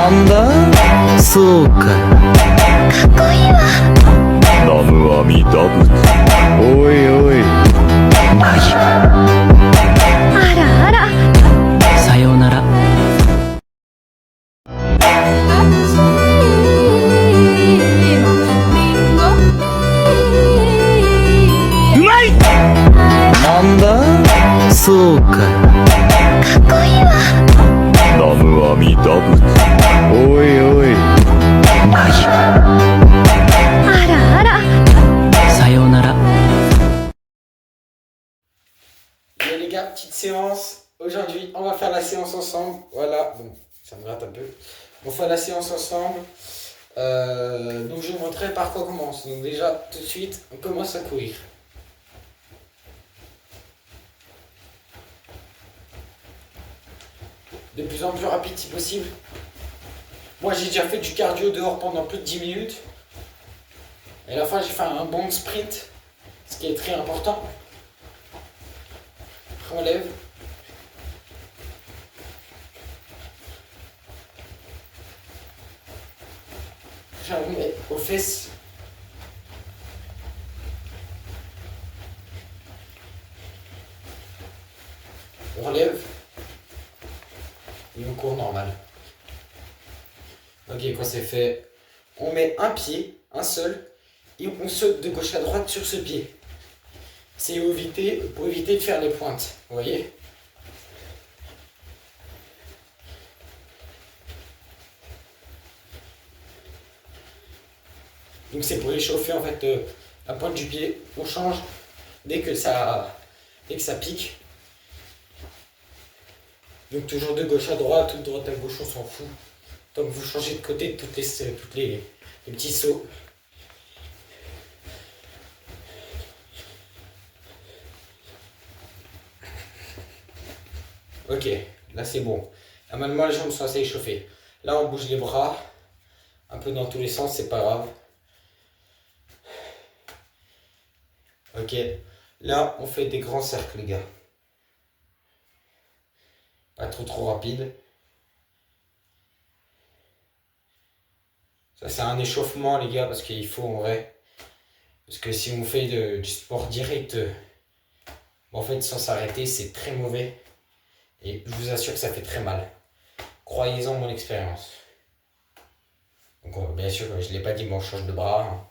なんだそうか。かっこいいわ。南無阿弥陀仏。おいおい。あらあら。さようなら。うまい。なんだそうか。かっこいいわ。南無阿弥陀仏。おいおい。あらあら。さようなら。Bien les gars, petite séance. Aujourd'hui, on va faire la séance ensemble. Voilà, bon, ça me gratte un peu. On va faire la séance ensemble. Donc je vais vous montrer par quoi on commence. Donc déjà, tout de suite, on commence à courir. De plus en plus rapide si possible. Moi j'ai déjà fait du cardio dehors pendant plus de 10 minutes. Et à la fin j'ai fait un bon sprint, ce qui est très important. Après on lève. Après on met aux fesses. On relève. Et on court normal. Ok, quand c'est fait, on met un pied, un seul, et on saute de gauche à droite sur ce pied. C'est pour éviter de faire les pointes, vous voyez? Donc c'est pour échauffer en fait la pointe du pied. On change dès que ça pique. Donc toujours de gauche à droite ou de droite à gauche, on s'en fout. Tant que vous changez de côté de toutes les petits sauts. Ok, là c'est bon. Là maintenant les jambes sont assez échauffées. Là on bouge les bras, un peu dans tous les sens, c'est pas grave. Ok, là on fait des grands cercles les gars. Pas trop rapide. Ça c'est un échauffement les gars parce qu'il faut en vrai. Parce que si on fait du sport direct, en fait sans s'arrêter c'est très mauvais. Et je vous assure que ça fait très mal. Croyez-en mon expérience. Donc bien sûr je ne l'ai pas dit mais on change de bras. Hein.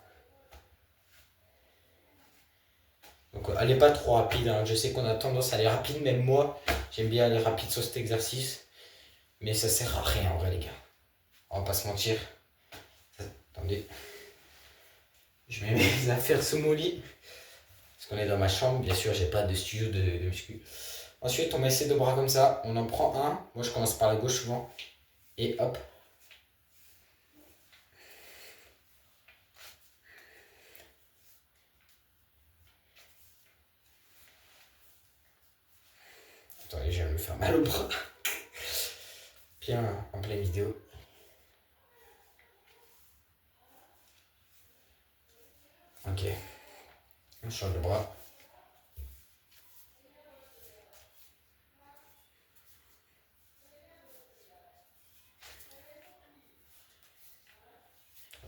Donc allez pas trop rapide, hein. Je sais qu'on a tendance à aller rapide, même moi j'aime bien aller rapide sur cet exercice. Mais ça sert à rien en vrai les gars. On va pas se mentir. Attendez. Je mets mes affaires sous mon lit. Parce qu'on est dans ma chambre, bien sûr j'ai pas de studio de muscu. Ensuite on met ces deux bras comme ça, on en prend un. Moi je commence par la gauche souvent. Et hop. Attendez, je vais me faire mal au bras. Bien en pleine vidéo. Ok. On change de bras.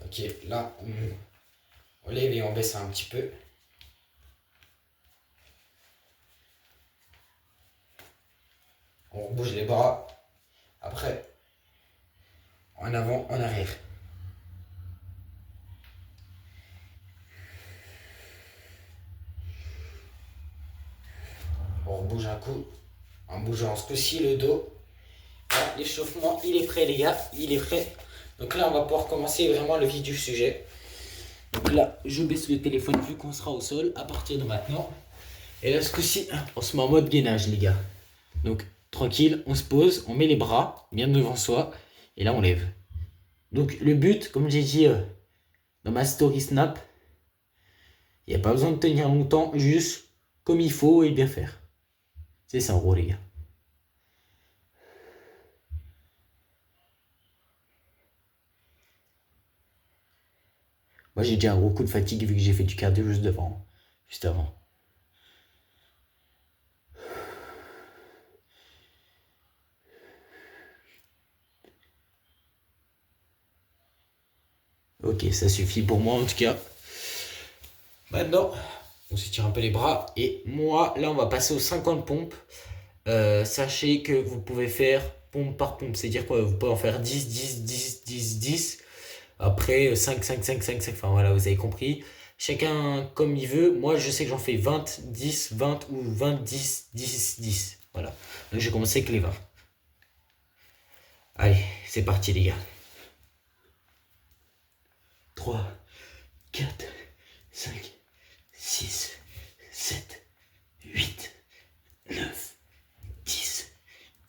Ok, là, on lève et on baisse un petit peu. On bouge les bras. Après, en avant, en arrière. On rebouge un coup. En bougeant ce coup-ci le dos. Là, l'échauffement, il est prêt les gars. Il est prêt. Donc là, on va pouvoir commencer vraiment le vif du sujet. Donc là, je baisse le téléphone vu qu'on sera au sol à partir de maintenant. Et là, ce coup-ci, on se met en mode gainage, les gars. Donc, tranquille, on se pose, on met les bras bien devant soi. Et là, on lève. Donc, le but, comme j'ai dit dans ma story Snap, il n'y a pas besoin de tenir longtemps, juste comme il faut et bien faire. C'est ça, en gros, les gars. Moi, j'ai déjà un gros coup de fatigue vu que j'ai fait du cardio juste avant. Ok, ça suffit pour moi en tout cas. Maintenant, on s'étire un peu les bras. Et moi, là, on va passer aux 50 pompes. Sachez que vous pouvez faire pompe par pompe. C'est-à-dire quoi? Vous pouvez en faire 10, 10, 10, 10, 10. Après, 5, 5, 5, 5, 5. Enfin voilà, vous avez compris. Chacun comme il veut. Moi, je sais que j'en fais 20, 10, 20 ou 20, 10, 10, 10. Voilà. Donc, je vais commencer avec les 20. Allez, c'est parti les gars. 3, 4, 5, 6, 7, 8, 9, 10,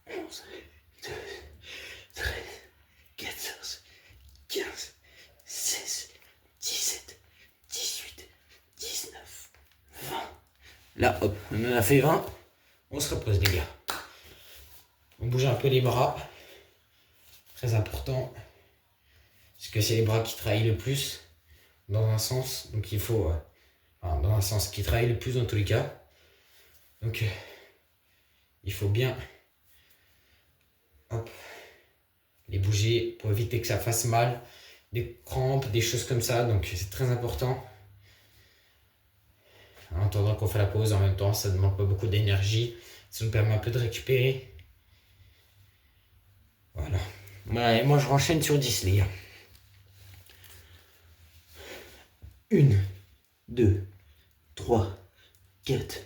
11, 12, 13, 14, 15, 16, 17, 18, 19, 20. Là, hop, on en a fait 20. On se repose les gars. On bouge un peu les bras. Très important. Parce que c'est les bras qui travaillent le plus dans un sens. Donc il faut... dans un sens qui travaille le plus dans tous les cas. Donc il faut bien les bouger pour éviter que ça fasse mal. Des crampes, des choses comme ça. Donc c'est très important. En attendant qu'on fait la pause, en même temps ça ne demande pas beaucoup d'énergie. Ça nous permet un peu de récupérer. Voilà. Et moi je renchaîne sur 10 les gars. 1, 2, 3, 4,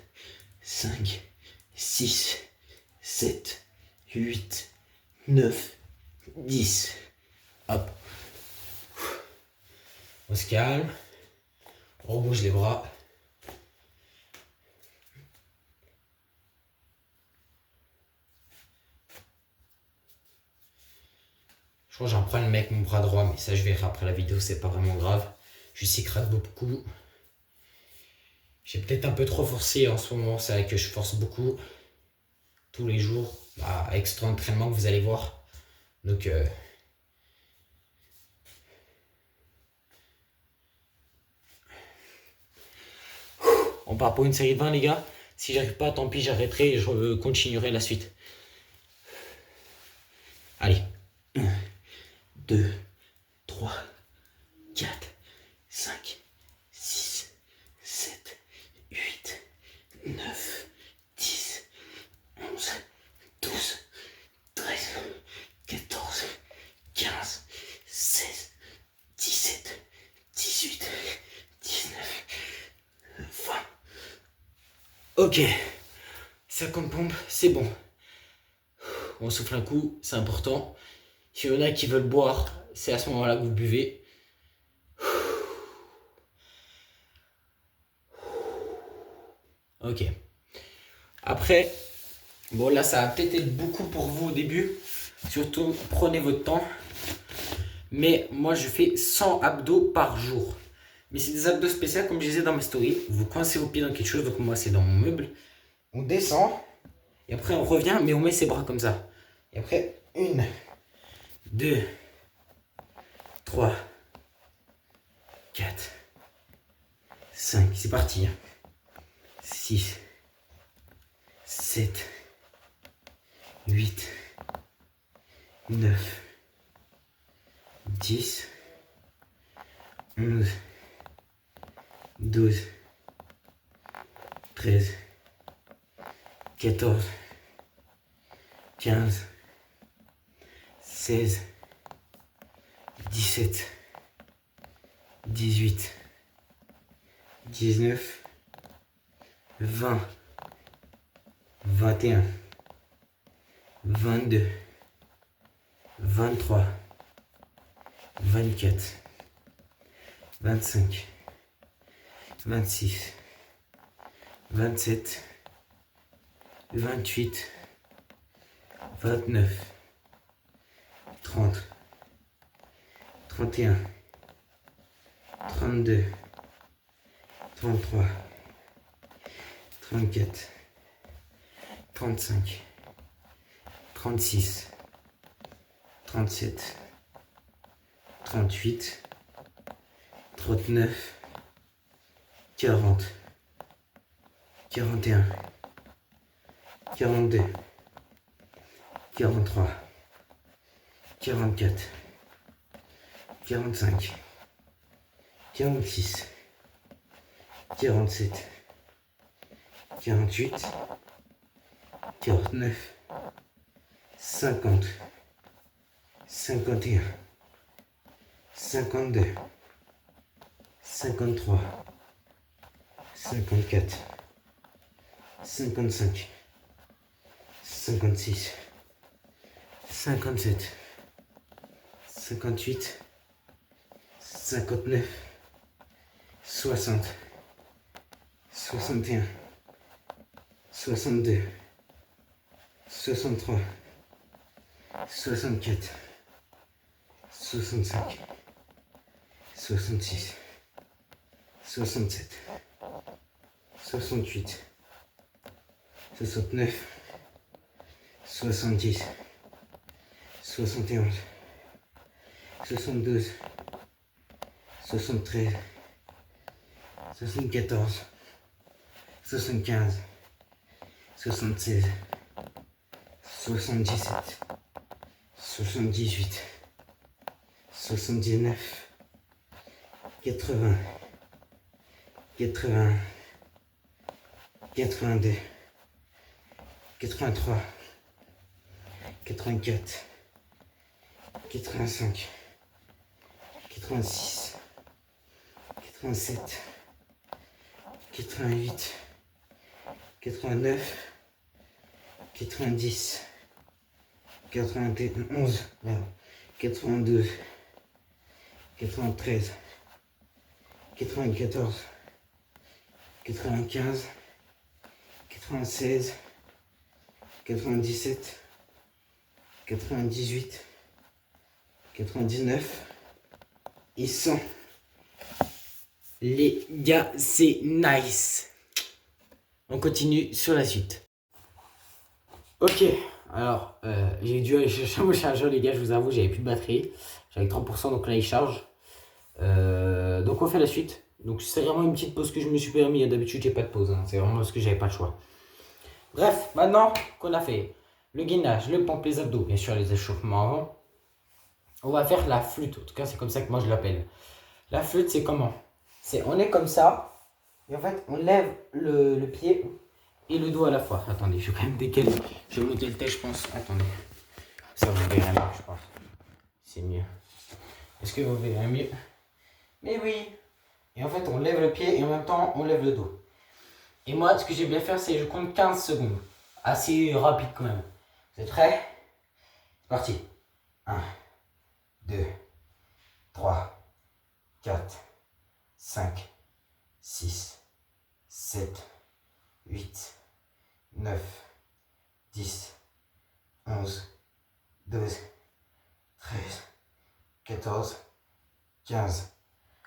5, 6, 7, 8, 9, 10. Hop. On se calme. On rebouge les bras. Je crois que j'ai un problème avec mon bras droit, mais ça je verrai après la vidéo, c'est pas vraiment grave. Juste il craque beaucoup. J'ai peut-être un peu trop forcé en ce moment, c'est vrai que je force beaucoup. Tous les jours, avec cet entraînement que vous allez voir. Donc on part pour une série de 20 les gars. Si j'arrive pas, tant pis, j'arrêterai et je continuerai la suite. Allez. 1, 2, 3, 4, 5, 6, 7, 8, 9, 10, 11, 12, 13, 14, 15, 16, 17, 18, 19, 20. Ok, 50 pompes, c'est bon. On souffle un coup, c'est important. S'il y en a qui veulent boire, c'est à ce moment-là que vous buvez. Ok. Après, bon là ça va peut-être être beaucoup pour vous au début. Surtout, prenez votre temps. Mais moi je fais 100 abdos par jour. Mais c'est des abdos spéciaux comme je disais dans ma story. Vous coincez vos pieds dans quelque chose, donc moi c'est dans mon meuble. On descend. Et après on revient, mais on met ses bras comme ça. Et après, 1, 2, 3, 4, 5. C'est parti. 6, 7, 8, 9, 10, 11, 12, 13, 14, 15, 16, 17, 18, 19, 20, 21, 22, 23, 24, 25, 26, 27, 28, 29, 30, 31, 32, 33, 34, 35, 36, 37, 38, 39, 40, 41, 42, 43, 44, 45, 46, 47, 48, 49, 50, 51, 52, 53, 54, 55, 56, 57, 58, 59, 60, 61, 62, 63, 64, 65, 66, 67, 68, 69, 70, 71, 72, 73, 74, 75, 76, 77, 78, 79, 80, 81, 82, 83, 84, 85, 86, 87, 88, 89, 90, 91, 92, 93, 94, 95, 96, 97, 98, 99 et 100. Les gars, c'est nice. On continue sur la suite. Ok, alors j'ai dû aller chercher mon chargeur, les gars, je vous avoue, j'avais plus de batterie. J'avais 30%, donc là il charge. Donc on fait la suite. Donc c'est vraiment une petite pause que je me suis permis. D'habitude j'ai pas de pause, hein. C'est vraiment parce que j'avais pas le choix. Bref, maintenant qu'on a fait le gainage, le pompe, les abdos, bien sûr les échauffements avant, on va faire la flûte. En tout cas c'est comme ça que moi je l'appelle. La flûte c'est comment? On est comme ça, et en fait on lève le pied et le dos à la fois. Attendez, je vais quand même décaler. Je vais monter le tête, je pense. Attendez, ça vous verrez mieux, je pense. C'est mieux. Est-ce que vous verrez mieux? Mais oui. Et en fait on lève le pied et en même temps on lève le dos. Et moi ce que j'aime bien faire c'est je compte 15 secondes. Assez rapide quand même. Vous êtes prêts? C'est parti. 1, 2, 3, 4, 5, 6, 7, 8, 9, 10, 11, 12, 13, 14, 15.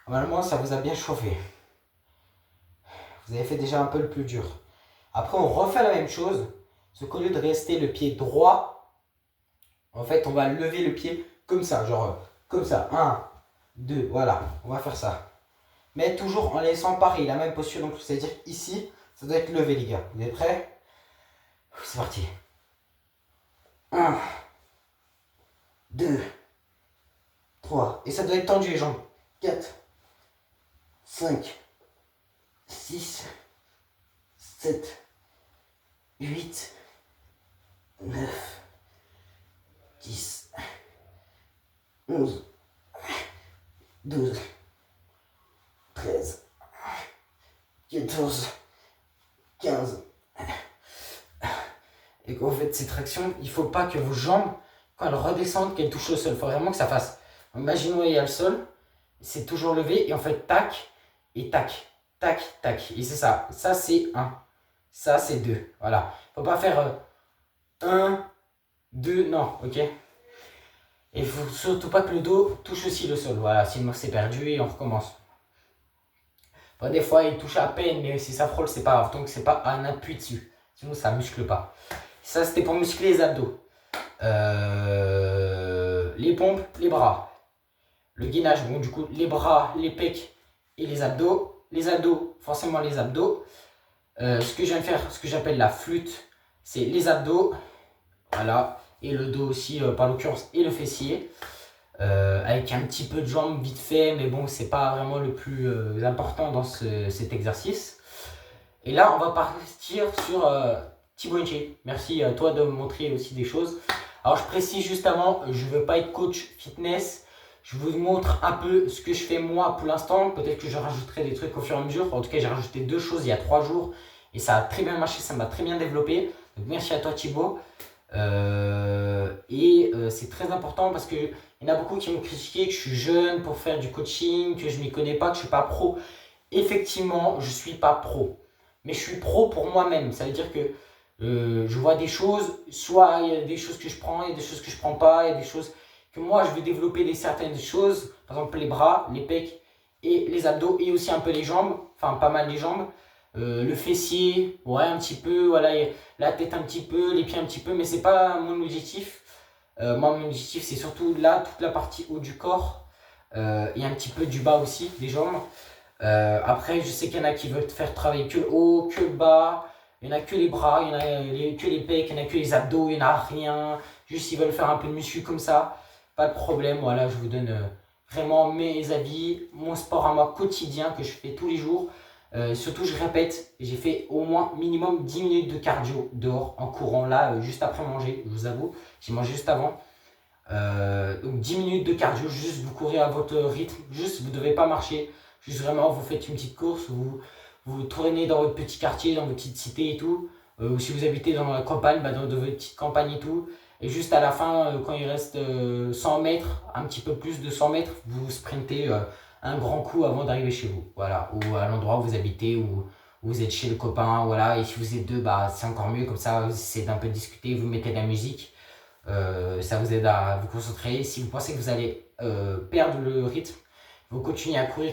Normalement, ça vous a bien chauffé. Vous avez fait déjà un peu le plus dur. Après, on refait la même chose. Sauf qu'au lieu de rester le pied droit, en fait, on va lever le pied comme ça. Genre, comme ça. 1, 2, voilà. On va faire ça. Mais toujours en laissant pareil, la même posture. Donc, c'est-à-dire ici, ça doit être levé, les gars. Vous êtes prêts? C'est parti. 1, 2, 3. Et ça doit être tendu, les jambes. 4, 5, 6, 7, 8, 9, 10, 11, 12, 13, 14, 15. Et quand vous faites ces tractions, il ne faut pas que vos jambes, quand elles redescendent, qu'elles touchent le sol. Il faut vraiment que ça fasse. Imaginons qu'il y a le sol, c'est toujours levé, et en fait, tac, et tac, tac, tac. Et c'est ça. Ça, c'est 1. Ça, c'est 2. Voilà. Il ne faut pas faire 1, 2, non, ok? Et il ne faut surtout pas que le dos touche aussi le sol. Voilà, sinon c'est perdu et on recommence. Bon, des fois, il touche à peine, mais si ça frôle, c'est pas grave. Donc, c'est pas un appui dessus. Sinon, ça ne muscle pas. Ça, c'était pour muscler les abdos. Les pompes, les bras. Le gainage, bon, du coup, les bras, les pecs et les abdos. Les abdos, forcément les abdos. Ce que je viens de faire, ce que j'appelle la flûte, c'est les abdos. Voilà. Et le dos aussi, par l'occurrence, et le fessier. avec un petit peu de jambes vite fait, mais bon, c'est pas vraiment le plus important dans cet exercice. Et là, on va partir sur Thibaut Inche. Merci à toi de me montrer aussi des choses. Alors, je précise juste avant, je ne veux pas être coach fitness. Je vous montre un peu ce que je fais moi pour l'instant. Peut-être que je rajouterai des trucs au fur et à mesure. En tout cas, j'ai rajouté 2 choses il y a 3 jours. Et ça a très bien marché, ça m'a très bien développé. Donc, merci à toi Thibaut. C'est très important parce qu'il y en a beaucoup qui m'ont critiqué que je suis jeune pour faire du coaching, que je ne m'y connais pas, que je ne suis pas pro. Effectivement, je ne suis pas pro. Mais je suis pro pour moi-même. Ça veut dire que je vois des choses, soit il y a des choses que je prends, il y a des choses que je ne prends pas, il y a des choses que moi je vais développer certaines choses, par exemple les bras, les pecs et les abdos et aussi un peu les jambes, enfin pas mal les jambes, le fessier, ouais un petit peu, voilà, la tête un petit peu, les pieds un petit peu, mais c'est pas mon objectif. Moi mon objectif c'est surtout là, toute la partie haut du corps et un petit peu du bas aussi, des jambes. Après je sais qu'il y en a qui veulent faire travailler que le haut, que le bas. Il n'y en a que les bras, il n'y en a que les pecs, il n'y en a que les abdos, il n'y en a rien. Juste ils veulent faire un peu de muscu comme ça. Pas de problème, voilà, je vous donne vraiment mes avis, mon sport à moi quotidien que je fais tous les jours. Surtout, je répète, j'ai fait au moins minimum 10 minutes de cardio dehors en courant là, juste après manger, je vous avoue. J'ai mangé juste avant. Donc 10 minutes de cardio, juste vous courez à votre rythme, juste vous ne devez pas marcher. Juste vraiment, vous faites une petite course, vous tournez dans votre petit quartier, dans votre petite cité et tout. Ou si vous habitez dans la campagne, dans votre petite campagne et tout. Et juste à la fin, quand il reste 100 mètres, un petit peu plus de 100 mètres, vous sprintez un grand coup avant d'arriver chez vous. Voilà, ou à l'endroit où vous habitez, ou vous êtes chez le copain. Voilà. Et si vous êtes 2, c'est encore mieux. Comme ça, vous essayez d'un peu discuter, vous mettez de la musique. Ça vous aide à vous concentrer. Si vous pensez que vous allez perdre le rythme, vous continuez à courir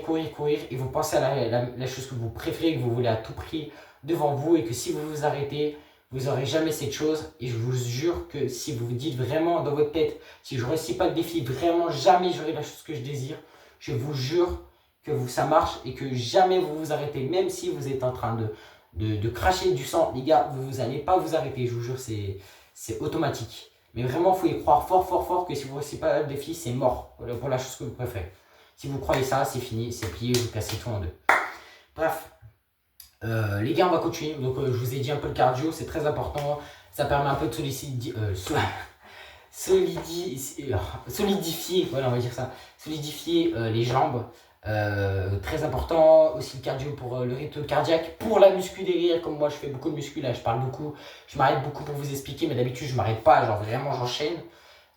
et vous pensez à la chose que vous préférez, que vous voulez à tout prix devant vous et que si vous vous arrêtez, vous n'aurez jamais cette chose. Et je vous jure que si vous vous dites vraiment dans votre tête, si je ne réussis pas le défi, vraiment jamais j'aurai la chose que je désire, je vous jure que ça marche et que jamais vous vous arrêtez, même si vous êtes en train de cracher du sang, les gars, vous n'allez pas vous arrêter, je vous jure, c'est automatique. Mais vraiment, il faut y croire fort que si vous ne réussissez pas le défi, c'est mort pour la chose que vous préférez. Si vous croyez ça, c'est fini, c'est plié, vous cassez tout en 2. Bref, les gars, on va continuer. Donc, je vous ai dit un peu le cardio, c'est très important. Ça permet un peu de solidifier, voilà, on va dire ça, solidifier les jambes. Très important aussi le cardio pour le rythme cardiaque, pour la muscu derrière. Comme moi, je fais beaucoup de muscu, là, je parle beaucoup, je m'arrête beaucoup pour vous expliquer, mais d'habitude, je m'arrête pas, genre vraiment, j'enchaîne.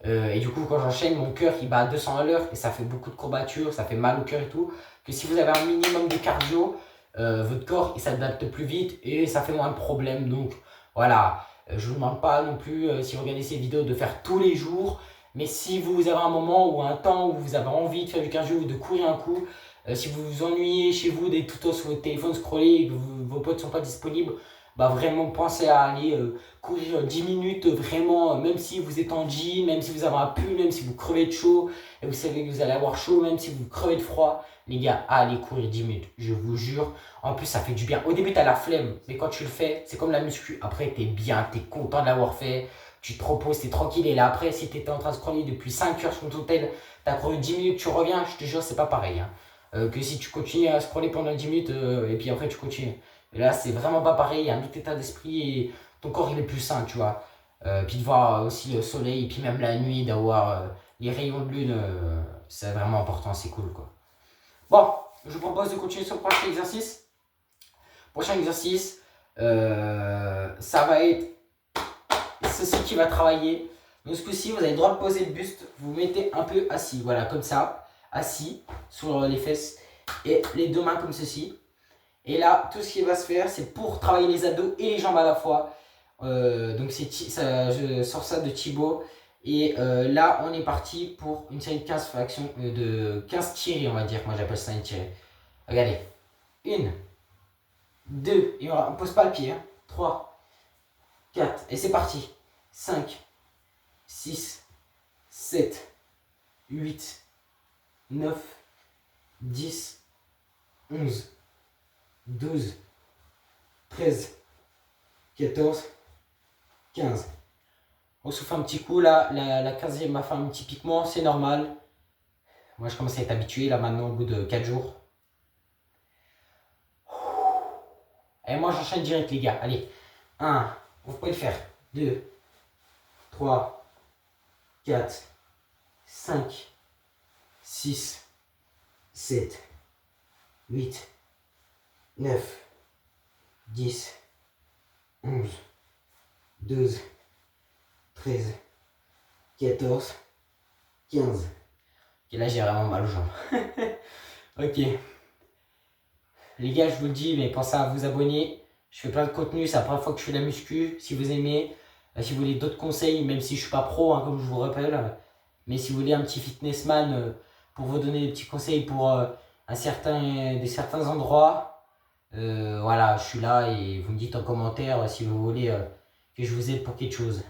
Et du coup, quand j'enchaîne, mon cœur il bat à 200 à l'heure et ça fait beaucoup de courbatures, ça fait mal au cœur et tout. Que si vous avez un minimum de cardio, votre corps il s'adapte plus vite et ça fait moins de problèmes. Donc voilà, je ne vous demande pas non plus, si vous regardez ces vidéos, de faire tous les jours. Mais si vous avez un moment ou un temps où vous avez envie de faire du cardio ou de courir un coup, si vous vous ennuyez chez vous des tutos sur votre téléphone scroller et que vos potes ne sont pas disponibles, vraiment pensez à aller courir 10 minutes, vraiment, même si vous êtes en jean, même si vous avez un pull, même si vous crevez de chaud, et vous savez que vous allez avoir chaud, même si vous crevez de froid, les gars, allez courir 10 minutes, je vous jure. En plus, ça fait du bien. Au début, tu as la flemme, mais quand tu le fais, c'est comme la muscu. Après, tu es bien, tu es content de l'avoir fait, tu te reposes, tu es tranquille. Et là, après, si tu étais en train de scroller depuis 5 heures sur ton tel, tu as couru 10 minutes, tu reviens, je te jure, c'est pas pareil. Que si tu continues à scroller pendant 10 minutes, et puis après, tu continues. Et là, c'est vraiment pas pareil, il y a un autre état d'esprit et ton corps il est plus sain, tu vois. Puis de voir aussi le soleil, et puis même la nuit, d'avoir les rayons de lune, c'est vraiment important, c'est cool quoi. Bon, je vous propose de continuer sur le prochain exercice. Prochain exercice, ça va être ceci qui va travailler. Donc ce coup-ci, vous avez le droit de poser le buste, vous vous mettez un peu assis, voilà, comme ça, assis sur les fesses et les 2 mains comme ceci. Et là, tout ce qui va se faire, c'est pour travailler les abdos et les jambes à la fois. Donc je sors ça de Thibaut. Et là, on est parti pour une série de 15 fractions, de 15 tirées, on va dire. Moi, j'appelle ça une tirée. Regardez. 1, 2, et on ne pose pas le pied. 3, 4, et c'est parti. 5, 6, 7, 8, 9, 10, 11. 12, 13, 14, 15. On souffle un petit coup, là, la 15e m'a fait un petit piquement, c'est normal. Moi, je commence à être habitué là maintenant au bout de 4 jours. Et moi, j'enchaîne direct, les gars. Allez, 1, vous pouvez le faire. 2, 3, 4, 5, 6, 7, 8, 9, 10, 11, 12, 13, 14, 15. Et là, j'ai vraiment mal aux jambes. Ok. Les gars, je vous le dis, mais pensez à vous abonner. Je fais plein de contenu, c'est la première fois que je fais de la muscu. Si vous aimez, si vous voulez d'autres conseils, même si je ne suis pas pro, hein, comme je vous rappelle, mais si vous voulez un petit fitnessman pour vous donner des petits conseils pour certains endroits, voilà, je suis là et vous me dites en commentaire si vous voulez que je vous aide pour quelque chose.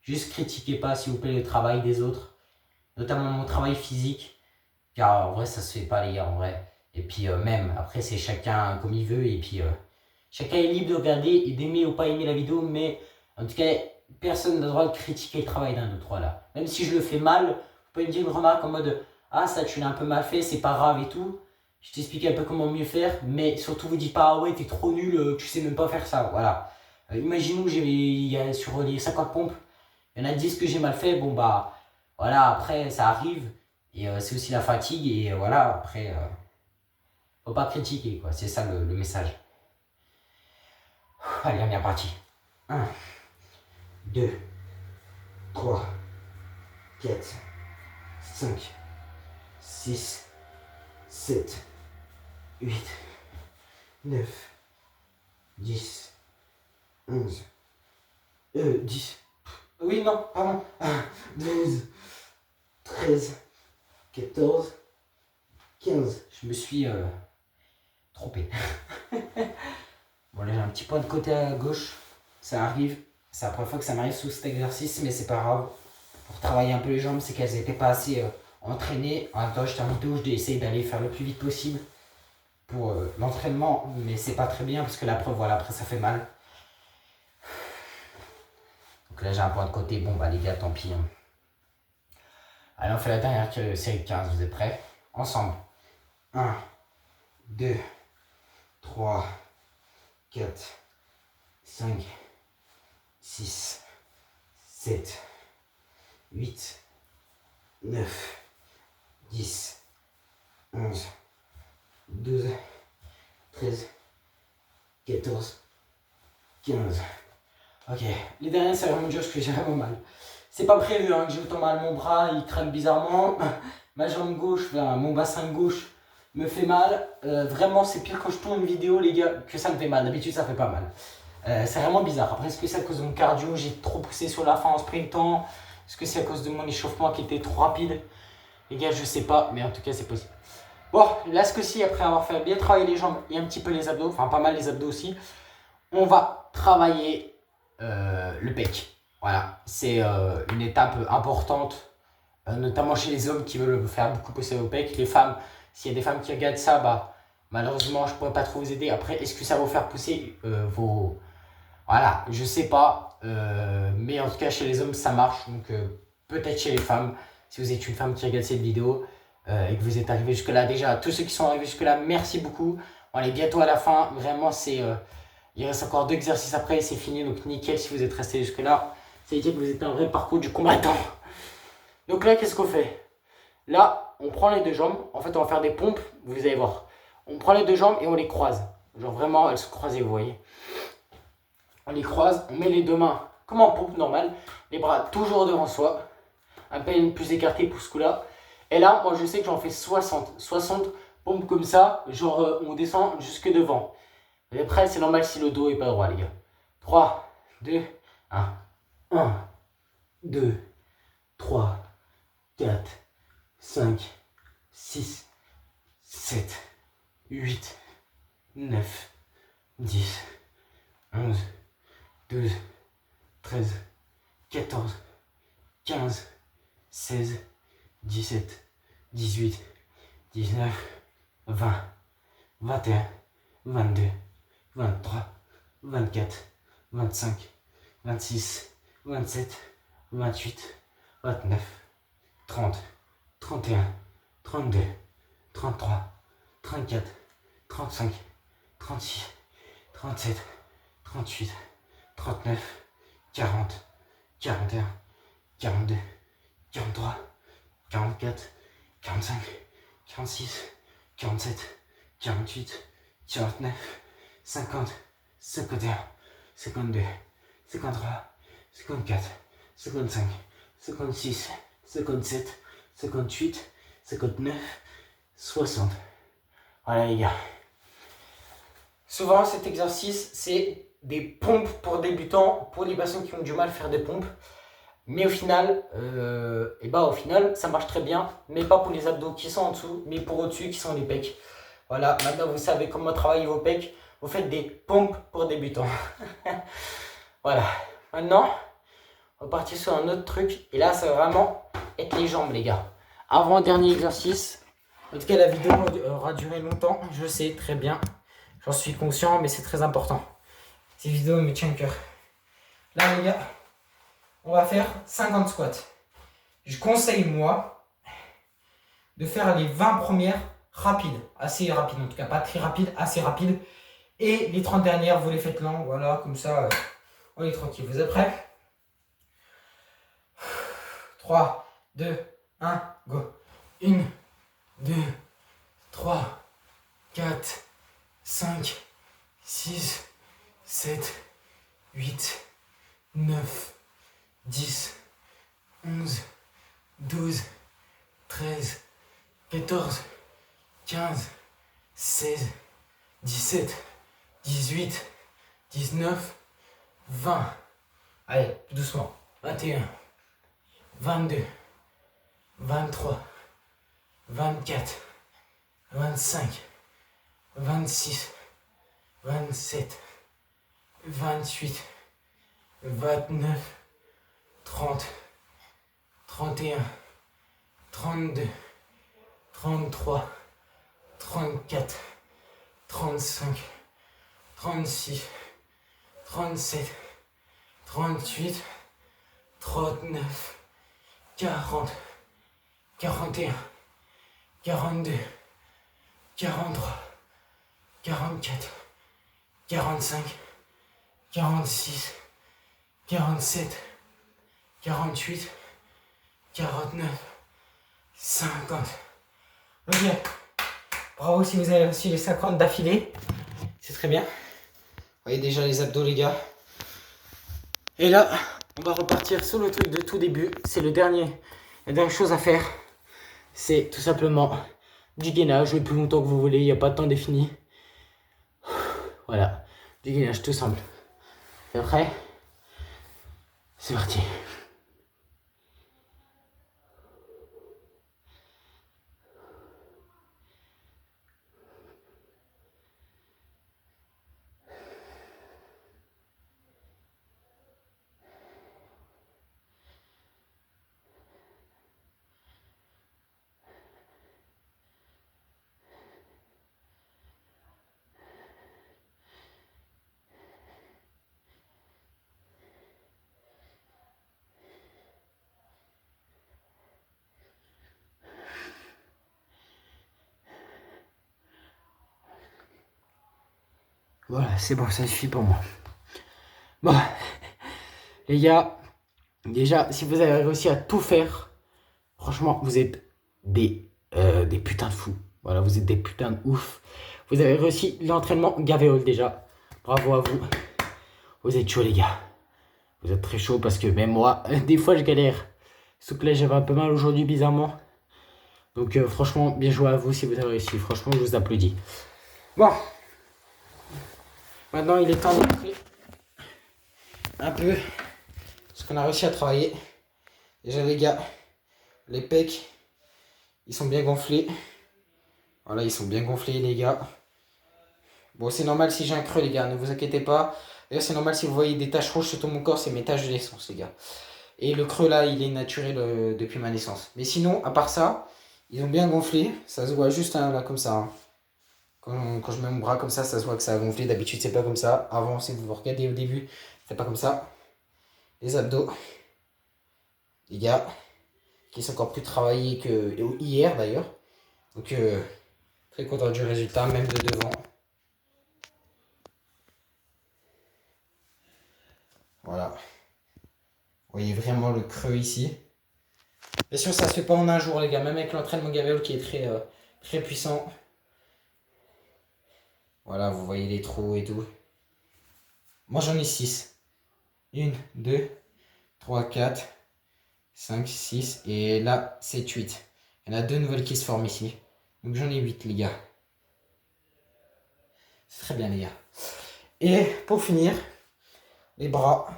Juste critiquez pas, s'il vous plaît, le travail des autres, notamment mon travail physique, car en vrai, ça se fait pas, les gars, en vrai. Et puis même, après, c'est chacun comme il veut, et puis chacun est libre de regarder et d'aimer ou pas aimer la vidéo, mais en tout cas, personne n'a le droit de critiquer le travail d'un autre, voilà. Même si je le fais mal, vous pouvez me dire une remarque en mode « Ah, ça, tu l'as un peu mal fait, c'est pas grave et tout. » Je t'explique un peu comment mieux faire, mais surtout, vous dites pas « Ah ouais, t'es trop nul, tu sais même pas faire ça. » Voilà. Imaginons que sur les 50 pompes, il y en a 10 que j'ai mal fait, bon bah, voilà, après, ça arrive, et c'est aussi la fatigue, et voilà, après... faut pas critiquer, quoi. C'est ça le message. Allez, on est bien parti. 1, 2, 3, 4, 5, 6, 7, 8, 9, 10, 11, 10. Oui, non, pardon. 12, 13, 14, 15. Je me suis trompé. Bon, là, j'ai un petit point de côté à gauche. Ça arrive. C'est la première fois que ça m'arrive sous cet exercice, mais c'est pas grave. Pour travailler un peu les jambes, c'est qu'elles n'étaient pas assez entraînées. En même temps, j'étais en vidéo, je essayer d'aller faire le plus vite possible pour l'entraînement, mais c'est pas très bien parce que la preuve, voilà, après ça fait mal. Donc là, j'ai un point de côté. Bon, bah les gars, tant pis. Hein. Allez, on fait la dernière série de 15. Vous êtes prêts? Ensemble. 1, 2, 3, 4, 5, 6, 7, 8, 9, 10, 11, 12, 13, 14, 15. Ok, les derniers, c'est vraiment dur parce que j'ai vraiment mal. C'est pas prévu hein, que j'ai autant mal, mon bras il craque bizarrement. Ma jambe gauche, enfin, mon bassin gauche me fait mal. Vraiment, c'est pire quand je tourne une vidéo, les gars, que ça me fait mal. D'habitude, ça fait pas mal. C'est vraiment bizarre. Après, est-ce que c'est à cause de mon cardio? J'ai trop poussé sur la fin en sprintant. Est-ce que c'est à cause de mon échauffement qui était trop rapide? Les gars, je sais pas, mais en tout cas, c'est possible. Bon, là, ce que-ci, après avoir fait bien travailler les jambes et un petit peu les abdos, enfin pas mal les abdos aussi, on va travailler le pec. Voilà, c'est une étape importante, notamment chez les hommes qui veulent faire beaucoup pousser au pec. Les femmes, s'il y a des femmes qui regardent ça, bah, malheureusement, je ne pourrais pas trop vous aider. Après, est-ce que ça va vous faire pousser vos... Voilà, je sais pas, mais en tout cas, chez les hommes, ça marche. Donc, peut-être chez les femmes, si vous êtes une femme qui regarde cette vidéo et que vous êtes arrivé jusque-là, déjà, tous ceux qui sont arrivés jusque-là, merci beaucoup. On est bientôt à la fin. Vraiment, c'est... il reste encore 2 exercices après et c'est fini. Donc, nickel si vous êtes resté jusque-là. Ça veut dire que vous êtes un vrai parcours du combattant. Donc là, qu'est-ce qu'on fait? Là, on prend les 2 jambes. En fait, on va faire des pompes. Vous allez voir. On prend les 2 jambes et on les croise. Genre vraiment, elles se croisent, vous voyez. On les croise. On met les 2 mains comme en pompe normale. Les bras toujours devant soi. Un peu plus écarté pour ce coup-là. Et là, moi, je sais que j'en fais 60. 60 pompes comme ça. Genre, on descend jusque devant. Et après, c'est normal si le dos n'est pas droit, les gars. 3, 2, 1. 1, 2, 3, 4, 5, 6, 7, 8, 9, 10, 11, 12, 13, 14, 15, 16, 17, 18, 19, 20, 21, 22, 23, 24, 25, 26, 27, 28, 29, 30, 31, 32, 33, 34, 35, 36, 37, 38, 39, 40, 41, 42, 43, 44, 45, 46, 47, 48, 49, 50, 51, 52, 53, 54, 55, 56, 57, 58, 59, 60. Voilà les gars. Souvent cet exercice c'est des pompes pour débutants, pour les personnes qui ont du mal à faire des pompes. Mais au final, ça marche très bien. Mais pas pour les abdos qui sont en dessous, mais pour au-dessus qui sont les pecs. Voilà, maintenant vous savez comment travailler vos pecs. Vous faites des pompes pour débutants. Voilà. Maintenant, on va partir sur un autre truc. Et là, ça va vraiment être les jambes, les gars. Avant-dernier exercice. En tout cas, la vidéo aura duré longtemps. Je sais, très bien. J'en suis conscient, mais c'est très important. Cette vidéo me tient à cœur. Là, les gars, on va faire 50 squats. Je conseille, moi, de faire les 20 premières rapides. Assez rapides, en tout cas, pas très rapides, assez rapides. Et les 30 dernières, vous les faites lents. Voilà, comme ça, on est tranquille. Vous êtes prêts? 3, 2, 1, go. 1, 2, 3, 4, 5, 6, 7, 8, 9, 10, 11, 12, 13, 14, 15, 16, 17, 18, 19, 20. Allez, doucement. 21, 22, 23, 24, 25, 26, 27, 28, 29, 30, 31, 32, 33, 34, 35, 36, 37, 38, 39, 40, 41, 42, 43, 44, 45, 46, 47, 48, 49, 50. Ok. Bravo si vous avez réussi les 50 d'affilée. C'est très bien. Vous voyez déjà les abdos, les gars. Et là, on va repartir sur le truc de tout début. C'est la dernière chose à faire. C'est tout simplement du gainage le plus longtemps que vous voulez. Il n'y a pas de temps défini. Voilà. Du gainage tout simple. Et après, c'est parti. Voilà, c'est bon, ça suffit pour moi. Bon, les gars, déjà, si vous avez réussi à tout faire, franchement, vous êtes des putains de fous. Voilà, vous êtes des putains de ouf. Vous avez réussi l'entraînement Gavéol déjà. Bravo à vous. Vous êtes chauds, les gars. Vous êtes très chauds parce que même moi, des fois, je galère. Sauf que là, j'avais un peu mal aujourd'hui, bizarrement. Donc, franchement, bien joué à vous si vous avez réussi. Franchement, je vous applaudis. Bon. Maintenant, il est temps de montrer un peu ce qu'on a réussi à travailler. Déjà, les gars, les pecs, ils sont bien gonflés. Voilà, ils sont bien gonflés, les gars. Bon, c'est normal si j'ai un creux, les gars, ne vous inquiétez pas. D'ailleurs, c'est normal si vous voyez des taches rouges sur tout mon corps, c'est mes taches de naissance, les gars. Et le creux, là, il est naturel depuis ma naissance. Mais sinon, à part ça, ils ont bien gonflé. Ça se voit juste là, comme ça. Hein. Quand je mets mon bras comme ça se voit que ça a gonflé. D'habitude, c'est pas comme ça. Avant, si vous regardez au début, c'était pas comme ça. Les abdos. Les gars. qui sont encore plus travaillés que hier d'ailleurs. Donc très content du résultat, même de devant. Voilà. Vous voyez vraiment le creux ici. Bien sûr, ça se fait pas en un jour, les gars. Même avec l'entraînement Gaviol qui est très puissant. Voilà, vous voyez les trous et tout. Moi, j'en ai 6. 1, 2, 3, 4, 5, 6. Et là, 7, 8. Il y en a 2 nouvelles qui se forment ici. Donc, j'en ai 8, les gars. C'est très bien, les gars. Et pour finir, les bras.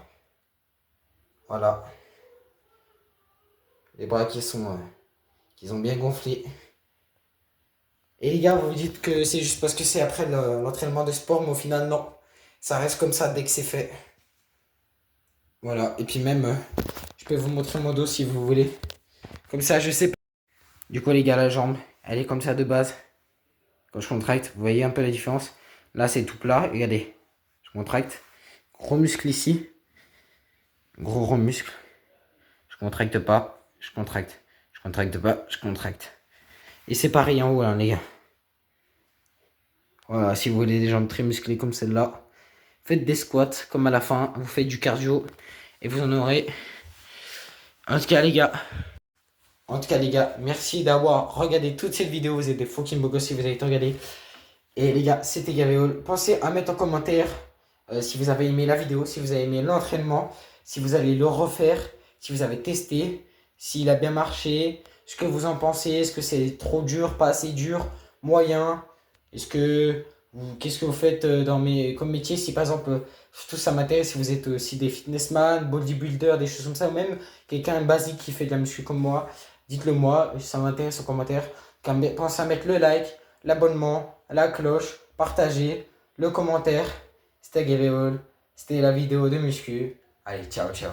Voilà. Les bras qui ont bien gonflé. Et les gars, vous vous dites que c'est juste parce que c'est après l'entraînement de sport, mais au final, non. Ça reste comme ça dès que c'est fait. Voilà. Et puis même, je peux vous montrer mon dos si vous voulez. Comme ça, je sais pas. Du coup, les gars, la jambe, elle est comme ça de base. Quand je contracte, vous voyez un peu la différence. Là, c'est tout plat. Regardez. Je contracte. Gros muscle ici. Gros muscle. Je contracte pas. Je contracte. Je contracte pas. Je contracte. Et c'est pareil en haut, là, les gars. Voilà, si vous voulez des jambes très musclées comme celle-là, faites des squats comme à la fin. Vous faites du cardio et vous en aurez. En tout cas, les gars, merci d'avoir regardé toute cette vidéo. Vous êtes des fucking beaux gosses si vous avez tout regardé. Et les gars, c'était Gaviol. Pensez à mettre en commentaire si vous avez aimé la vidéo, si vous avez aimé l'entraînement, si vous allez le refaire, si vous avez testé, s'il a bien marché, ce que vous en pensez, est-ce que c'est trop dur, pas assez dur, moyen, qu'est-ce que vous faites comme métier, si par exemple, tout ça m'intéresse, si vous êtes aussi des fitnessman, bodybuilder, des choses comme ça, ou même quelqu'un basique qui fait de la muscu comme moi, dites-le moi, ça m'intéresse en commentaire. Pensez à mettre le like, l'abonnement, la cloche, partager, le commentaire. C'était Gaviol, c'était la vidéo de muscu. Allez, ciao, ciao.